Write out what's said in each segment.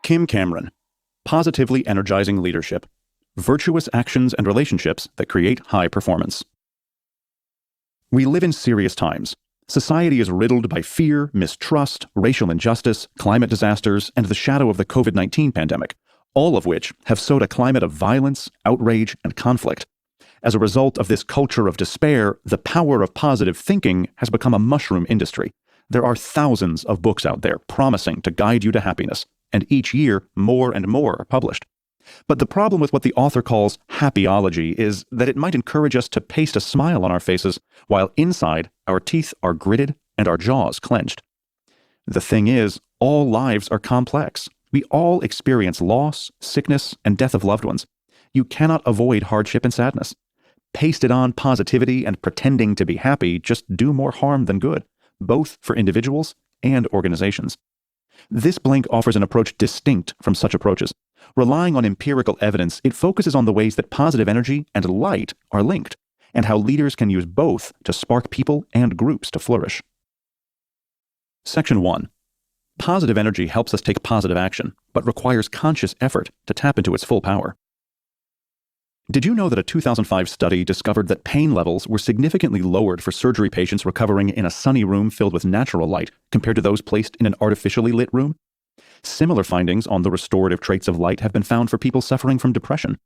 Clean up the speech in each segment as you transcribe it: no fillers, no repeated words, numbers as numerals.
Kim Cameron, Positively Energizing Leadership, Virtuous Actions and Relationships that Create High Performance. We live in serious times. Society is riddled by fear, mistrust, racial injustice, climate disasters, and the shadow of the COVID-19 pandemic, all of which have sowed a climate of violence, outrage, and conflict. As a result of this culture of despair, the power of positive thinking has become a mushroom industry. There are thousands of books out there promising to guide you to happiness, and each year more and more are published. But the problem with what the author calls happyology is that it might encourage us to paste a smile on our faces, while inside our teeth are gritted and our jaws clenched. The thing is, all lives are complex. We all experience loss, sickness, and death of loved ones. You cannot avoid hardship and sadness. Pasted on positivity and pretending to be happy just do more harm than good, both for individuals and organizations. This Blink offers an approach distinct from such approaches. Relying on empirical evidence, it focuses on the ways that positive energy and light are linked, and how leaders can use both to spark people and groups to flourish. Section 1. Positive energy helps us take positive action, but requires conscious effort to tap into its full power. Did you know that a 2005 study discovered that pain levels were significantly lowered for surgery patients recovering in a sunny room filled with natural light compared to those placed in an artificially lit room? Similar findings on the restorative traits of light have been found for people suffering from depression.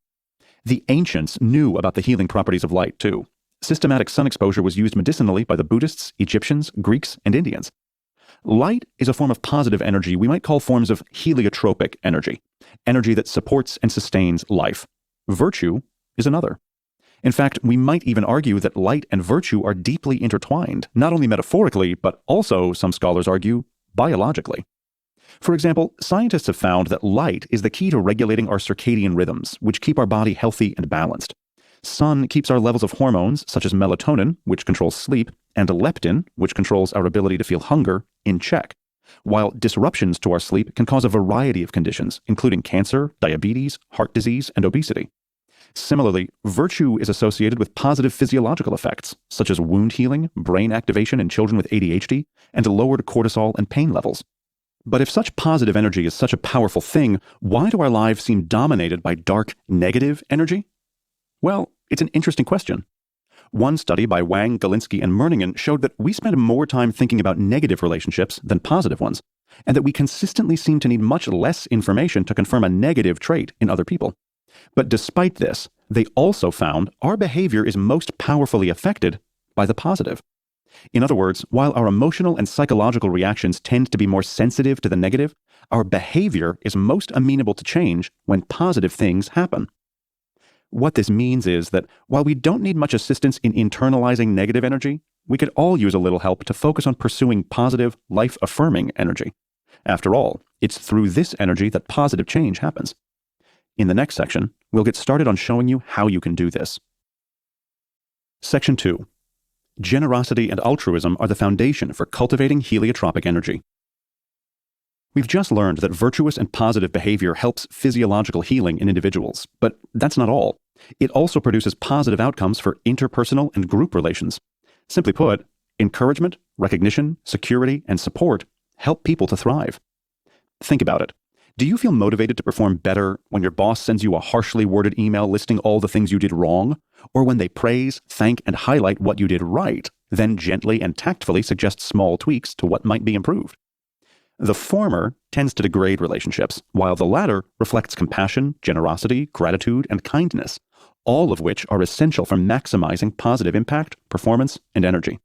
The ancients knew about the healing properties of light, too. Systematic sun exposure was used medicinally by the Buddhists, Egyptians, Greeks, and Indians. Light is a form of positive energy we might call forms of heliotropic energy, energy that supports and sustains life. Virtue is another. In fact, we might even argue that light and virtue are deeply intertwined, not only metaphorically, but also, some scholars argue, biologically. For example, scientists have found that light is the key to regulating our circadian rhythms, which keep our body healthy and balanced. Sun keeps our levels of hormones, such as melatonin, which controls sleep, and leptin, which controls our ability to feel hunger, in check. While disruptions to our sleep can cause a variety of conditions, including cancer, diabetes, heart disease, and obesity. Similarly, virtue is associated with positive physiological effects, such as wound healing, brain activation in children with ADHD, and lowered cortisol and pain levels. But if such positive energy is such a powerful thing, why do our lives seem dominated by dark, negative energy? Well, it's an interesting question. One study by Wang, Galinsky, and Merningen showed that we spend more time thinking about negative relationships than positive ones, and that we consistently seem to need much less information to confirm a negative trait in other people. But despite this, they also found our behavior is most powerfully affected by the positive. In other words, while our emotional and psychological reactions tend to be more sensitive to the negative, our behavior is most amenable to change when positive things happen. What this means is that while we don't need much assistance in internalizing negative energy, we could all use a little help to focus on pursuing positive, life-affirming energy. After all, it's through this energy that positive change happens. In the next section, we'll get started on showing you how you can do this. Section 2. Generosity and altruism are the foundation for cultivating heliotropic energy. We've just learned that virtuous and positive behavior helps physiological healing in individuals, but that's not all. It also produces positive outcomes for interpersonal and group relations. Simply put, encouragement, recognition, security, and support help people to thrive. Think about it. Do you feel motivated to perform better when your boss sends you a harshly worded email listing all the things you did wrong? Or when they praise, thank, and highlight what you did right, then gently and tactfully suggest small tweaks to what might be improved? The former tends to degrade relationships, while the latter reflects compassion, generosity, gratitude, and kindness, all of which are essential for maximizing positive impact, performance, and energy.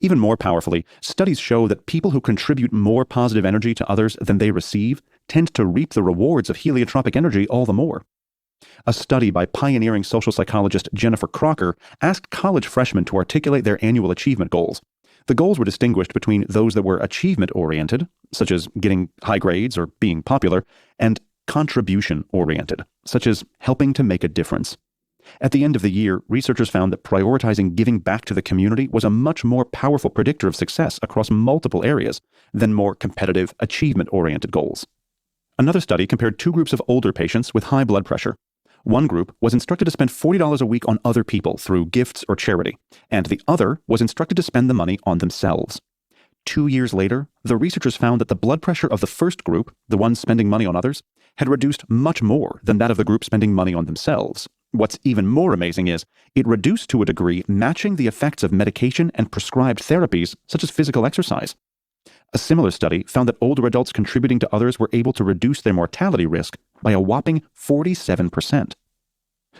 Even more powerfully, studies show that people who contribute more positive energy to others than they receive tend to reap the rewards of heliotropic energy all the more. A study by pioneering social psychologist Jennifer Crocker asked college freshmen to articulate their annual achievement goals. The goals were distinguished between those that were achievement-oriented, such as getting high grades or being popular, and contribution-oriented, such as helping to make a difference. At the end of the year, researchers found that prioritizing giving back to the community was a much more powerful predictor of success across multiple areas than more competitive, achievement-oriented goals. Another study compared two groups of older patients with high blood pressure. One group was instructed to spend $40 a week on other people through gifts or charity, and the other was instructed to spend the money on themselves. 2 years later, the researchers found that the blood pressure of the first group, the ones spending money on others, had reduced much more than that of the group spending money on themselves. What's even more amazing is it reduced to a degree matching the effects of medication and prescribed therapies such as physical exercise. A similar study found that older adults contributing to others were able to reduce their mortality risk by a whopping 47%.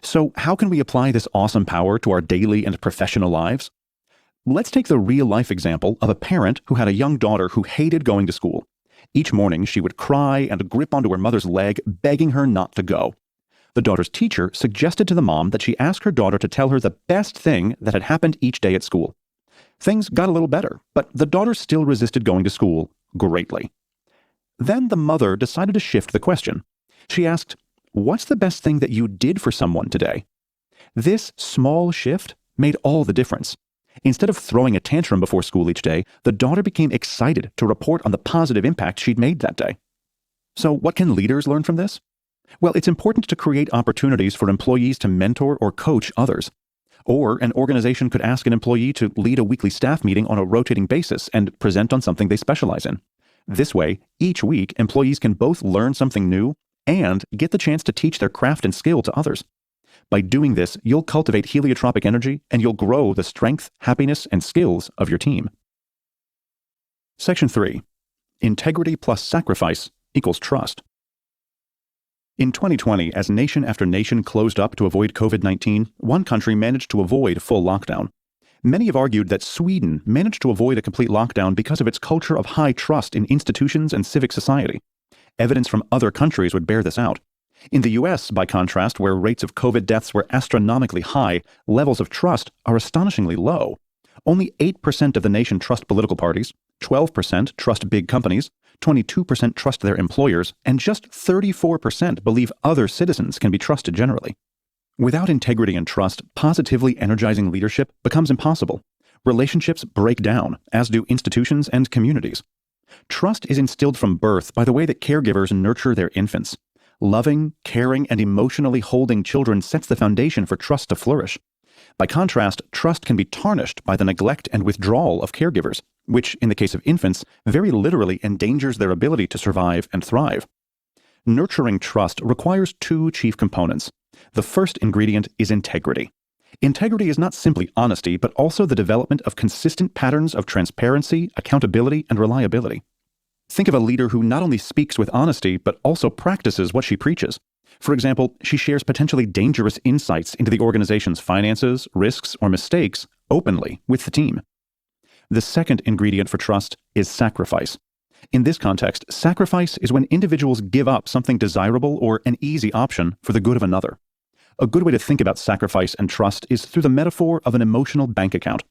So how can we apply this awesome power to our daily and professional lives? Let's take the real-life example of a parent who had a young daughter who hated going to school. Each morning, she would cry and grip onto her mother's leg, begging her not to go. The daughter's teacher suggested to the mom that she ask her daughter to tell her the best thing that had happened each day at school. Things got a little better, but the daughter still resisted going to school greatly. Then the mother decided to shift the question. She asked, "What's the best thing that you did for someone today?" This small shift made all the difference. Instead of throwing a tantrum before school each day, the daughter became excited to report on the positive impact she'd made that day. So what can leaders learn from this? Well, it's important to create opportunities for employees to mentor or coach others. Or an organization could ask an employee to lead a weekly staff meeting on a rotating basis and present on something they specialize in. This way, each week, employees can both learn something new and get the chance to teach their craft and skill to others. By doing this, you'll cultivate heliotropic energy and you'll grow the strength, happiness, and skills of your team. Section 3. Integrity plus sacrifice equals trust. In 2020, as nation after nation closed up to avoid COVID-19, one country managed to avoid full lockdown. Many have argued that Sweden managed to avoid a complete lockdown because of its culture of high trust in institutions and civic society. Evidence from other countries would bear this out. In the US, by contrast, where rates of COVID deaths were astronomically high, levels of trust are astonishingly low. Only 8% of the nation trust political parties, 12% trust big companies, 22% trust their employers, and just 34% believe other citizens can be trusted generally. Without integrity and trust, positively energizing leadership becomes impossible. Relationships break down, as do institutions and communities. Trust is instilled from birth by the way that caregivers nurture their infants. Loving, caring, and emotionally holding children sets the foundation for trust to flourish. By contrast, trust can be tarnished by the neglect and withdrawal of caregivers, which, in the case of infants, very literally endangers their ability to survive and thrive. Nurturing trust requires two chief components. The first ingredient is integrity. Integrity is not simply honesty, but also the development of consistent patterns of transparency, accountability, and reliability. Think of a leader who not only speaks with honesty, but also practices what she preaches. For example, she shares potentially dangerous insights into the organization's finances, risks, or mistakes openly with the team. The second ingredient for trust is sacrifice. In this context, sacrifice is when individuals give up something desirable or an easy option for the good of another. A good way to think about sacrifice and trust is through the metaphor of an emotional bank account.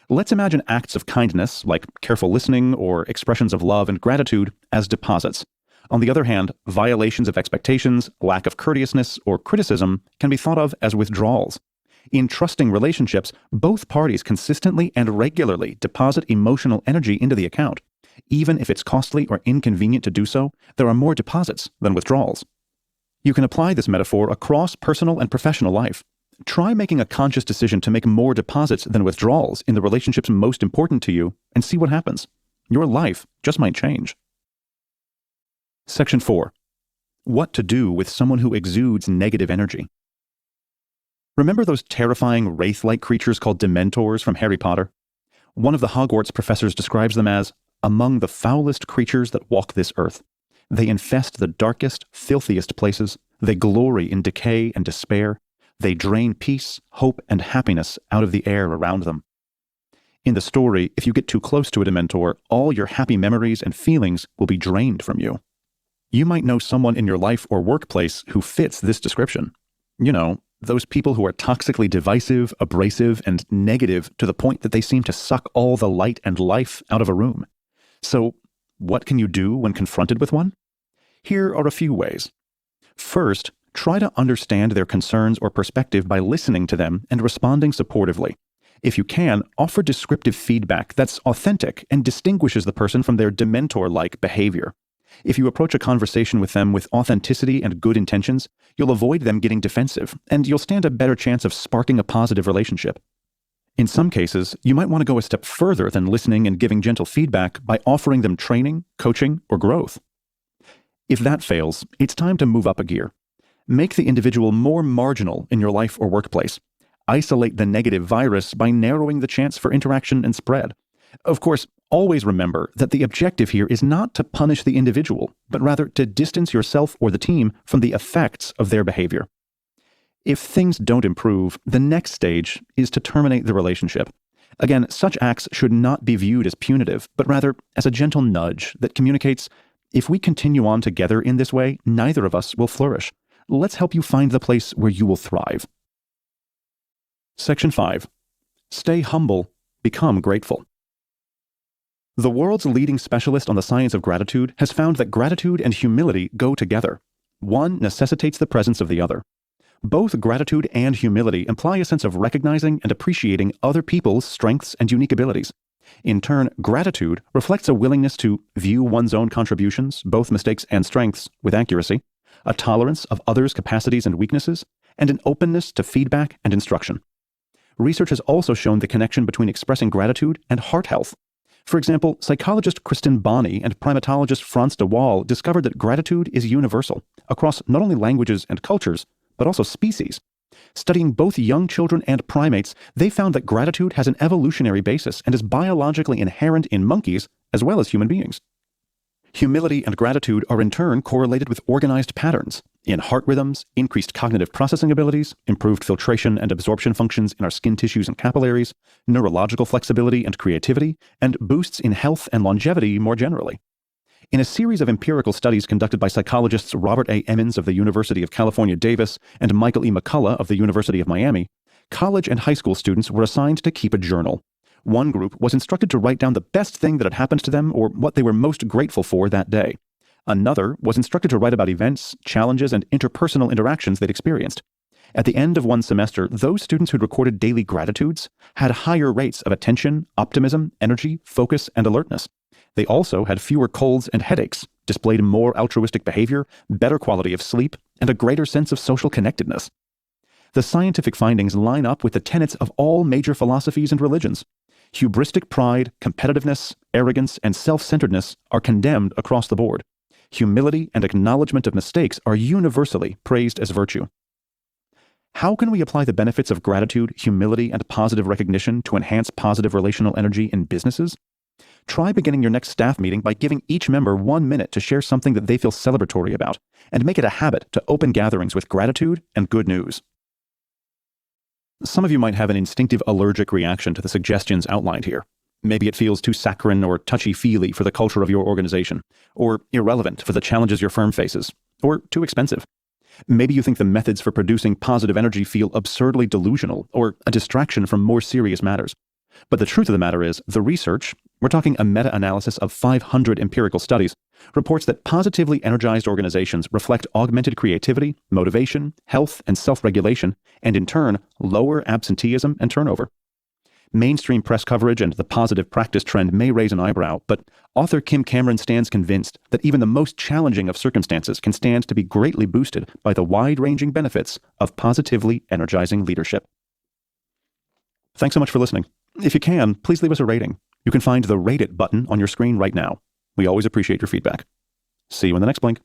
Let's imagine acts of kindness, like careful listening or expressions of love and gratitude, as deposits. On the other hand, violations of expectations, lack of courteousness, or criticism can be thought of as withdrawals. In trusting relationships, both parties consistently and regularly deposit emotional energy into the account. Even if it's costly or inconvenient to do so, there are more deposits than withdrawals. You can apply this metaphor across personal and professional life. Try making a conscious decision to make more deposits than withdrawals in the relationships most important to you and see what happens. Your life just might change. Section 4. What to do with someone who exudes negative energy. Remember those terrifying wraith-like creatures called Dementors from Harry Potter? One of the Hogwarts professors describes them as among the foulest creatures that walk this earth. They infest the darkest, filthiest places. They glory in decay and despair. They drain peace, hope, and happiness out of the air around them. In the story, if you get too close to a Dementor, all your happy memories and feelings will be drained from you. You might know someone in your life or workplace who fits this description. You know, those people who are toxically divisive, abrasive, and negative to the point that they seem to suck all the light and life out of a room. So, what can you do when confronted with one? Here are a few ways. First, try to understand their concerns or perspective by listening to them and responding supportively. If you can, offer descriptive feedback that's authentic and distinguishes the person from their Dementor-like behavior. If you approach a conversation with them with authenticity and good intentions, you'll avoid them getting defensive, and you'll stand a better chance of sparking a positive relationship. In some cases, you might want to go a step further than listening and giving gentle feedback by offering them training, coaching, or growth. If that fails, it's time to move up a gear. Make the individual more marginal in your life or workplace. Isolate the negative virus by narrowing the chance for interaction and spread. Of course, always remember that the objective here is not to punish the individual, but rather to distance yourself or the team from the effects of their behavior. If things don't improve, the next stage is to terminate the relationship. Again, such acts should not be viewed as punitive, but rather as a gentle nudge that communicates, if we continue on together in this way, neither of us will flourish. Let's help you find the place where you will thrive. Section 5. Stay humble, become grateful. The world's leading specialist on the science of gratitude has found that gratitude and humility go together. One necessitates the presence of the other. Both gratitude and humility imply a sense of recognizing and appreciating other people's strengths and unique abilities. In turn, gratitude reflects a willingness to view one's own contributions, both mistakes and strengths, with accuracy, a tolerance of others' capacities and weaknesses, and an openness to feedback and instruction. Research has also shown the connection between expressing gratitude and heart health. For example, psychologist Kristen Bonney and primatologist Frans de Waal discovered that gratitude is universal across not only languages and cultures, but also species. Studying both young children and primates, they found that gratitude has an evolutionary basis and is biologically inherent in monkeys as well as human beings. Humility and gratitude are in turn correlated with organized patterns in heart rhythms, increased cognitive processing abilities, improved filtration and absorption functions in our skin tissues and capillaries, neurological flexibility and creativity, and boosts in health and longevity more generally. In a series of empirical studies conducted by psychologists Robert A. Emmons of the University of California, Davis, and Michael E. McCullough of the University of Miami, college and high school students were assigned to keep a journal. One group was instructed to write down the best thing that had happened to them or what they were most grateful for that day. Another was instructed to write about events, challenges, and interpersonal interactions they'd experienced. At the end of one semester, those students who'd recorded daily gratitudes had higher rates of attention, optimism, energy, focus, and alertness. They also had fewer colds and headaches, displayed more altruistic behavior, better quality of sleep, and a greater sense of social connectedness. The scientific findings line up with the tenets of all major philosophies and religions. Hubristic pride, competitiveness, arrogance, and self-centeredness are condemned across the board. Humility and acknowledgement of mistakes are universally praised as virtue. How can we apply the benefits of gratitude, humility, and positive recognition to enhance positive relational energy in businesses? Try beginning your next staff meeting by giving each member 1 minute to share something that they feel celebratory about, and make it a habit to open gatherings with gratitude and good news. Some of you might have an instinctive allergic reaction to the suggestions outlined here. Maybe it feels too saccharine or touchy-feely for the culture of your organization, or irrelevant for the challenges your firm faces, or too expensive. Maybe you think the methods for producing positive energy feel absurdly delusional or a distraction from more serious matters. But the truth of the matter is, the research, we're talking a meta-analysis of 500 empirical studies, reports that positively energized organizations reflect augmented creativity, motivation, health, and self-regulation, and in turn, lower absenteeism and turnover. Mainstream press coverage and the positive practice trend may raise an eyebrow, but author Kim Cameron stands convinced that even the most challenging of circumstances can stand to be greatly boosted by the wide-ranging benefits of positively energizing leadership. Thanks so much for listening. If you can, please leave us a rating. You can find the Rate It button on your screen right now. We always appreciate your feedback. See you in the next Blink.